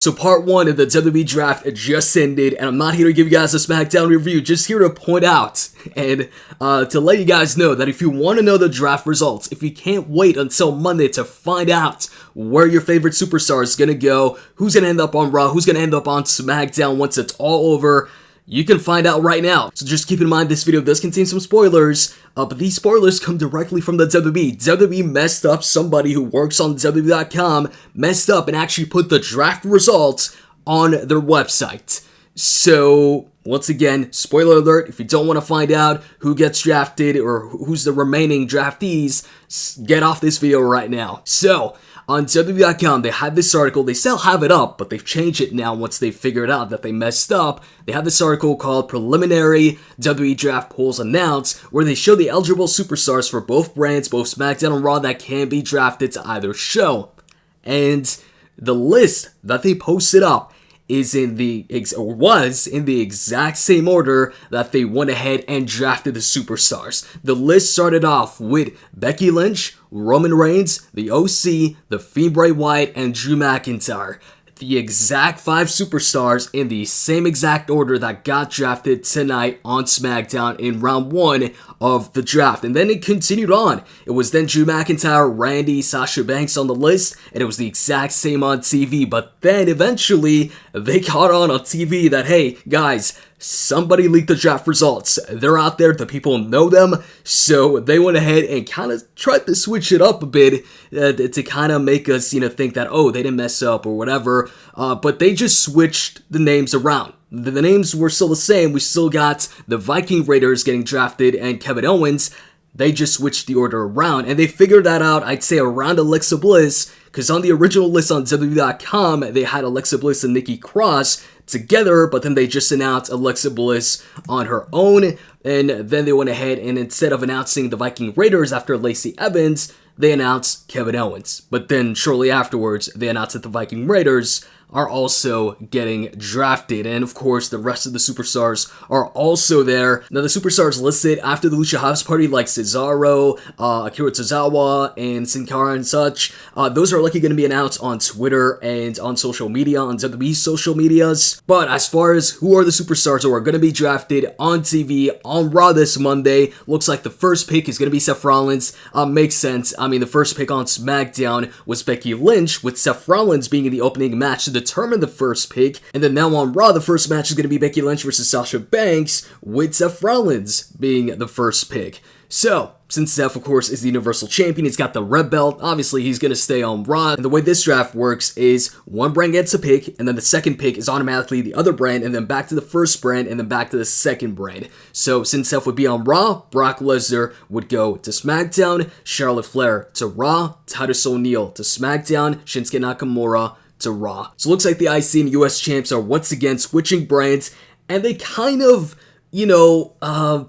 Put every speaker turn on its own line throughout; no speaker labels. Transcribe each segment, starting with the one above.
So part 1 of the WWE draft just ended, and I'm not here to give you guys a Smackdown review, just here to point out and to let you guys know that if you want to know the draft results, if you can't wait until Monday to find out where your favorite superstar is going to go, who's going to end up on Raw, who's going to end up on Smackdown once it's all over, you can find out right now. So just keep in mind this video does contain some spoilers, but these spoilers come directly from the WWE. WWE messed up, somebody who works on WWE.com messed up and actually put the draft results on their website. So, once again, spoiler alert, if you don't want to find out who gets drafted or who's the remaining draftees, get off this video right now. So, on WWE.com, they had this article, they still have it up, but they've changed it now once they figured out that they messed up. They have this article called Preliminary WWE Draft Polls Announced, where they show the eligible superstars for both brands, both SmackDown and Raw, that can be drafted to either show. And the list that they posted up was in the exact same order that they went ahead and drafted the superstars. The list started off with Becky Lynch, Roman Reigns, the OC, the Fiend Bray Wyatt, and Drew McIntyre. The exact 5 superstars in the same exact order that got drafted tonight on SmackDown in round 1 of the draft. And then it continued on. It was then Drew McIntyre, Randy, Sasha Banks on the list, and it was the exact same on TV. But then eventually they caught on TV that, hey, guys, somebody leaked the draft results. They're out there, the people know them, so they went ahead and kind of tried to switch it up a bit to kind of make us, think that, oh, they didn't mess up or whatever, but they just switched the names around. The names were still the same. We still got the Viking Raiders getting drafted and Kevin Owens. They just switched the order around, and they figured that out, I'd say, around Alexa Bliss, because on the original list on WWE.com, they had Alexa Bliss and Nikki Cross together, but then they just announced Alexa Bliss on her own, and then they went ahead and instead of announcing the Viking Raiders after Lacey Evans, they announced Kevin Owens. But then shortly afterwards, they announced that the Viking Raiders are also getting drafted, and of course the rest of the superstars are also there. Now the superstars listed after the Lucha House Party like Cesaro, Akira Tozawa, and Sin Cara and such, those are likely going to be announced on Twitter and on social media, on WWE's social medias. But as far as who are the superstars who are going to be drafted on TV on Raw this Monday, looks like the first pick is going to be Seth Rollins. Makes sense. I mean, the first pick on SmackDown was Becky Lynch, with Seth Rollins being in the opening match to determine the first pick, and then now on Raw, the first match is going to be Becky Lynch versus Sasha Banks, with Seth Rollins being the first pick. So, since Seth, of course, is the Universal Champion, he's got the red belt, obviously he's going to stay on Raw, and the way this draft works is one brand gets a pick, and then the second pick is automatically the other brand, and then back to the first brand, and then back to the second brand. So, since Seth would be on Raw, Brock Lesnar would go to SmackDown, Charlotte Flair to Raw, Titus O'Neil to SmackDown, Shinsuke Nakamura to Raw. So it looks like the IC and US champs are once again switching brands, and they kind of,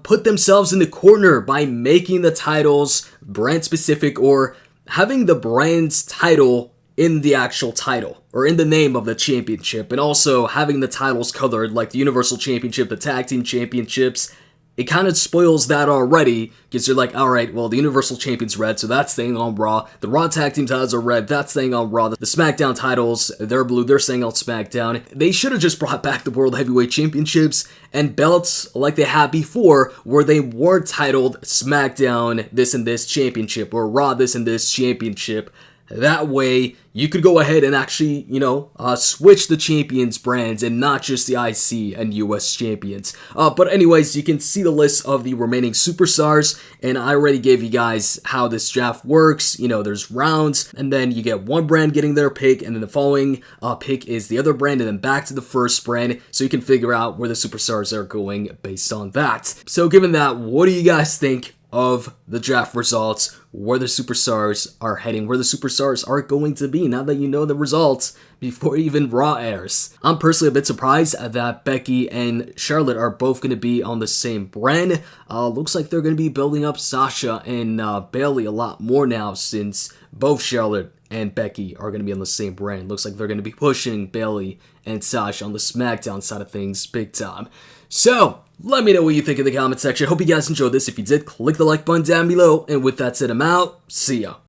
put themselves in the corner by making the titles brand specific or having the brand's title in the actual title or in the name of the championship, and also having the titles colored like the Universal Championship, the Tag Team Championships. It kind of spoils that already, because you're like, alright, well, the Universal Champion's red, so that's staying on Raw. The Raw Tag Team titles are red, that's staying on Raw. The SmackDown titles, they're blue, they're staying on SmackDown. They should have just brought back the World Heavyweight Championships and belts like they had before, where they were titled SmackDown this and this championship, or Raw this and this championship. That way, you could go ahead and actually, switch the champions brands and not just the IC and US champions. But anyways, you can see the list of the remaining superstars, and I already gave you guys how this draft works. There's rounds, and then you get one brand getting their pick, and then the following pick is the other brand, and then back to the first brand, so you can figure out where the superstars are going based on that. So given that, what do you guys think of the draft results, where the superstars are heading, where the superstars are going to be now that you know the results before even Raw airs? I'm personally a bit surprised that Becky and Charlotte are both going to be on the same brand. Looks like they're going to be building up Sasha and Bayley a lot more now, since both Charlotte and Becky are going to be on the same brand. Looks like they're going to be pushing Bayley and Sasha on the SmackDown side of things big time. So, let me know what you think in the comment section. Hope you guys enjoyed this. If you did, click the like button down below. And with that said, I'm out. See ya.